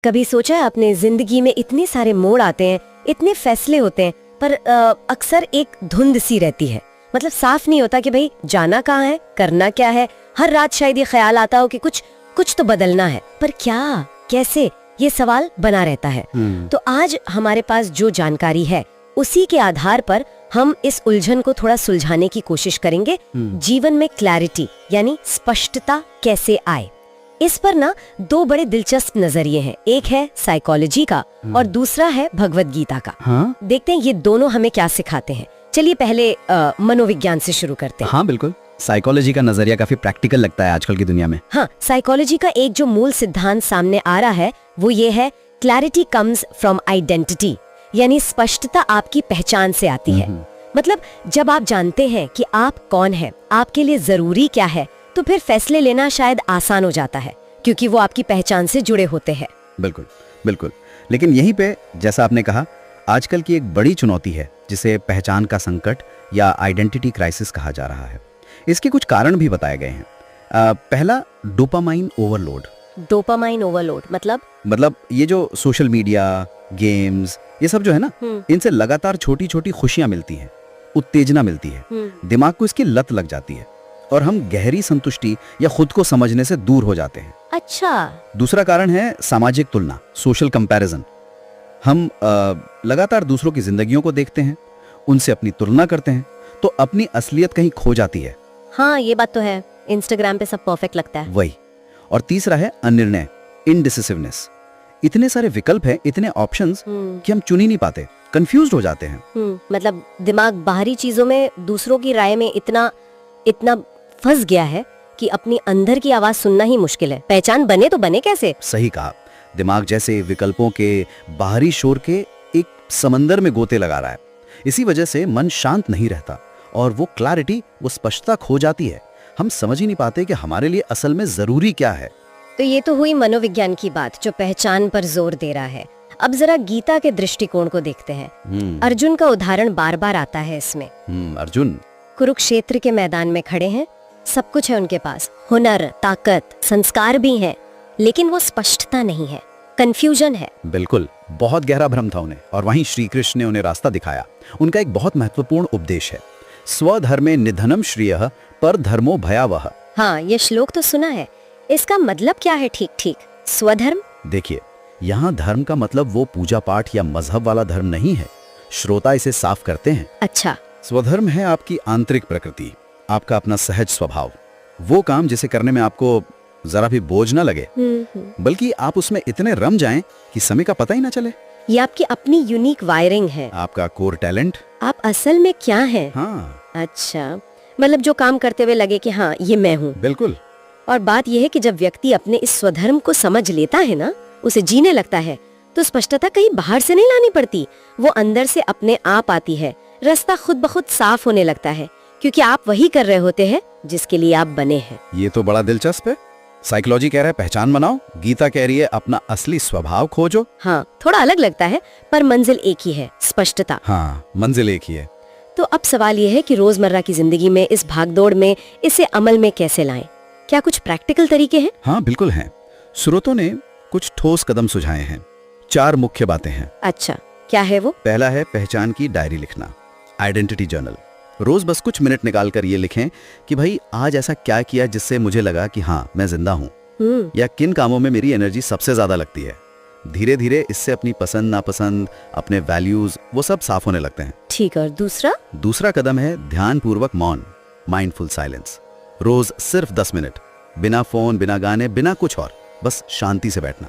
कभी सोचा है आपने, जिंदगी में इतने सारे मोड़ आते हैं, इतने फैसले होते हैं, पर अक्सर एक धुंध सी रहती है। मतलब साफ नहीं होता कि भाई जाना कहाँ है, करना क्या है। हर रात शायद ये ख्याल आता हो कि कुछ तो बदलना है, पर क्या, कैसे, ये सवाल बना रहता है। तो आज हमारे पास जो जानकारी है उसी के आधार पर हम इस उलझन को थोड़ा सुलझाने की कोशिश करेंगे। जीवन में क्लैरिटी यानी स्पष्टता कैसे आए, इस पर ना दो बड़े दिलचस्प नजरिए हैं। एक है साइकोलॉजी का और दूसरा है भगवत गीता का। हाँ? देखते हैं ये दोनों हमें क्या सिखाते हैं। चलिए पहले मनोविज्ञान से शुरू करते हैं। हाँ बिल्कुल, साइकोलॉजी का नजरिया काफी प्रैक्टिकल लगता है आजकल की दुनिया में। हाँ, साइकोलॉजी का एक जो मूल सिद्धांत सामने आ रहा है वो ये है, क्लैरिटी कम्स फ्रॉम आइडेंटिटी, यानी स्पष्टता आपकी पहचान से आती है। मतलब जब आप जानते हैं कि आप कौन है, आपके लिए जरूरी क्या है, तो फिर फैसले लेना शायद आसान हो जाता है, क्योंकि वो आपकी पहचान से जुड़े होते हैं। बिल्कुल बिल्कुल, लेकिन यहीं पे जैसा आपने कहा, आजकल की एक बड़ी चुनौती है जिसे पहचान का संकट या आइडेंटिटी क्राइसिस कहा जा रहा है। इसके कुछ कारण भी बताए गए हैं। पहला, डोपामाइन ओवरलोड। डोपामाइन ओवरलोड मतलब ये जो सोशल मीडिया, गेम्स, ये सब जो है ना, इनसे लगातार छोटी छोटी खुशियां मिलती हैं, उत्तेजना मिलती है, दिमाग को इसकी लत लग जाती है और हम गहरी संतुष्टि या खुद को समझने से दूर हो जाते हैं। अच्छा। दूसरा कारण है सामाजिक तुलना, सोशल कंपैरिजन। हम लगातार दूसरों की जिंदगियों को देखते हैं, उनसे अपनी तुलना करते हैं, तो अपनी असलियत कहीं खो जाती है। हाँ, ये बात तो है, इंस्टाग्राम पे सब परफेक्ट लगता है। वही। और तीसरा है अनिर्णय, इनडिसिसिवनेस। इतने सारे विकल्प हैं, इतने ऑप्शंस कि हम चुन ही नहीं पाते, कंफ्यूज्ड हो जाते हैं। मतलब दिमाग बाहरी चीजों में, दूसरों की राय में इतना फंस गया है कि अपनी अंदर की आवाज सुनना ही मुश्किल है। पहचान बने तो बने कैसे? सही कहा। दिमाग जैसे विकल्पों के बाहरी शोर के एक समंदर में गोते लगा रहा है। इसी वजह से मन शांत नहीं रहता और वो क्लैरिटी, वो स्पष्टता खो जाती है। हम समझ ही नहीं पाते कि हमारे लिए असल में जरूरी क्या है। तो ये तो हुई मनोविज्ञान की बात जो पहचान पर जोर दे रहा है। अब जरा गीता के दृष्टिकोण को देखते हैं। अर्जुन का उदाहरण बार बार आता है इसमें। अर्जुन कुरुक्षेत्र के मैदान में खड़े हैं, सब कुछ है उनके पास, हुनर, ताकत, संस्कार भी हैं, लेकिन वो स्पष्टता नहीं है, कंफ्यूजन है। बिल्कुल, बहुत गहरा भ्रम था उन्हें, और वहीं श्री कृष्ण ने उन्हें रास्ता दिखाया। उनका एक बहुत महत्वपूर्ण उपदेश है, स्वधर्मे निधनम श्रेयः पर धर्मो भयावह। हाँ, ये श्लोक तो सुना है। इसका मतलब क्या है ठीक ठीक? स्वधर्म? देखिए, यहाँ धर्म का मतलब वो पूजा पाठ या मजहब वाला धर्म नहीं है। श्रोता इसे साफ करते हैं। अच्छा। स्वधर्म है आपकी आंतरिक प्रकृति, आपका अपना सहज स्वभाव, वो काम जिसे करने में आपको जरा भी बोझ न लगे, बल्कि आप उसमें इतने रम जाएं कि समय का पता ही ना चले। ये आपकी अपनी यूनिक वायरिंग है, आपका कोर टैलेंट, आप असल में क्या हैं। हाँ। अच्छा, मतलब जो काम करते हुए लगे कि हाँ ये मैं हूँ। बिल्कुल। और बात यह है कि जब व्यक्ति अपने इस स्वधर्म को समझ लेता है ना, उसे जीने लगता है, तो स्पष्टता कहीं बाहर से नहीं लानी पड़ती, वो अंदर से अपने आप आती है। रास्ता खुद ब खुद साफ होने लगता है, क्योंकि आप वही कर रहे होते हैं जिसके लिए आप बने हैं। ये तो बड़ा दिलचस्प है। साइकोलॉजी कह रहा है पहचान बनाओ, गीता कह रही है अपना असली स्वभाव खोजो। हाँ, थोड़ा अलग लगता है, पर मंजिल एक ही है, स्पष्टता। हाँ, मंजिल एक ही है। तो अब सवाल यह है कि रोजमर्रा की जिंदगी में, इस भागदौड़ में, इसे अमल में कैसे लाएं? क्या कुछ प्रैक्टिकल तरीके हैं? हाँ बिल्कुल हैं। स्रोतों ने कुछ ठोस कदम सुझाए हैं। 4 मुख्य बातें हैं। अच्छा, क्या है वो? पहला है पहचान की डायरी लिखना, आइडेंटिटी जर्नल। रोज बस कुछ मिनट निकाल कर ये लिखें कि भाई आज ऐसा क्या किया जिससे मुझे लगा कि हाँ मैं जिंदा हूँ, या किन कामों में मेरी एनर्जी सबसे ज्यादा लगती है। धीरे धीरे इससे अपनी पसंद नापसंद, अपने वैल्यूज, वो सब साफ होने लगते हैं। ठीक। और दूसरा कदम है ध्यान पूर्वक मौन, माइंडफुल साइलेंस। रोज सिर्फ 10 मिनट, बिना फोन, बिना गाने, बिना कुछ और, बस शांति से बैठना,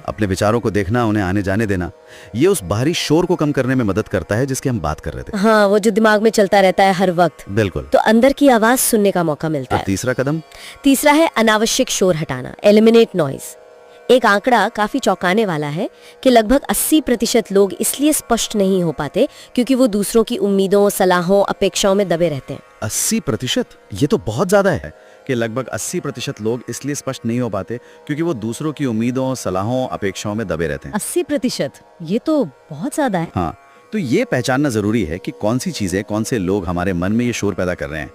अपने विचारों को देखना, उन्हें आने जाने देना। ये उस बाहरी शोर को कम करने में मदद करता है जिसकी हम बात कर रहे थे। हाँ, वो जो दिमाग में चलता रहता है हर वक्त। बिल्कुल। तो अंदर की आवाज सुनने का मौका मिलता है। तीसरा है अनावश्यक शोर हटाना, एलिमिनेट नॉइज। एक आंकड़ा काफी चौंकाने वाला है कि लगभग 80% लोग इसलिए स्पष्ट नहीं हो पाते क्योंकि वो दूसरों की उम्मीदों, सलाहों, अपेक्षाओं में दबे रहते हैं। 80%? ये तो बहुत ज्यादा है कि लगभग 80% लोग इसलिए स्पष्ट नहीं हो पाते क्योंकि वो दूसरों की उम्मीदों, सलाहों, अपेक्षाओं में दबे रहते हैं। 80%? ये तो बहुत ज्यादा है। हाँ, तो ये पहचानना जरूरी है कि कौन सी चीजें, कौन से लोग हमारे मन में ये शोर पैदा कर रहे हैं,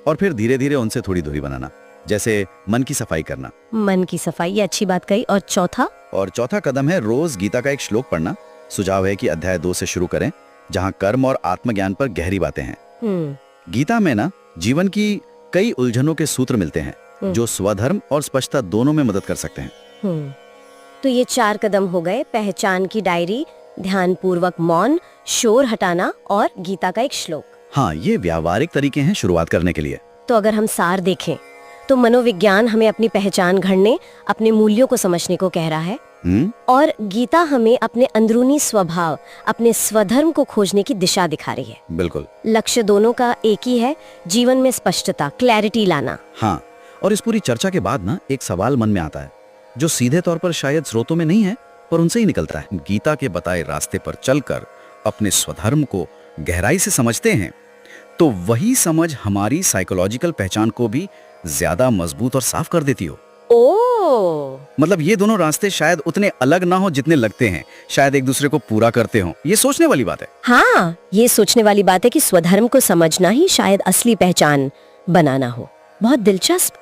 और फिर धीरे धीरे उनसे थोड़ी दूरी बनाना। जैसे मन की सफाई करना। मन की सफाई, ये अच्छी बात कही। और चौथा? और चौथा कदम है रोज गीता का एक श्लोक पढ़ना। सुझाव है कि अध्याय 2 से शुरू करें, जहां कर्म और आत्मज्ञान पर गहरी बातें हैं। गीता में ना जीवन की कई उलझनों के सूत्र मिलते हैं जो स्वधर्म और स्पष्टता दोनों में मदद कर सकते हैं। तो ये 4 कदम हो गए: पहचान की डायरी, ध्यान पूर्वक मौन, शोर हटाना और गीता का एक श्लोक। हाँ, ये व्यावहारिक तरीके हैं शुरुआत करने के लिए। तो अगर हम सार देखें तो मनोविज्ञान हमें अपनी पहचान गढ़ने, अपने मूल्यों को समझने को कह रहा है, और गीता हमें अपने अंदरूनी स्वभाव, अपने स्वधर्म को खोजने की दिशा दिखा रही है। बिल्कुल। लक्ष्य दोनों का एक ही है, जीवन में स्पष्टता, क्लैरिटी लाना। हाँ, और इस पूरी चर्चा के बाद ना एक सवाल मन में आता है जो सीधे तौर पर शायद स्रोतों में नहीं है पर उनसे ही निकलता है। गीता के बताए रास्ते पर चलकर अपने स्वधर्म को गहराई से समझते हैं तो वही समझ हमारी साइकोलॉजिकल पहचान को भी ज्यादा मजबूत और साफ कर देती हो। मतलब ये दोनों रास्ते शायद उतने अलग ना हो जितने लगते हैं, शायद एक दूसरे को पूरा करते हो। ये सोचने वाली बात है। हाँ, ये सोचने वाली बात है कि स्वधर्म को समझना ही शायद असली पहचान बनाना हो। बहुत दिलचस्प।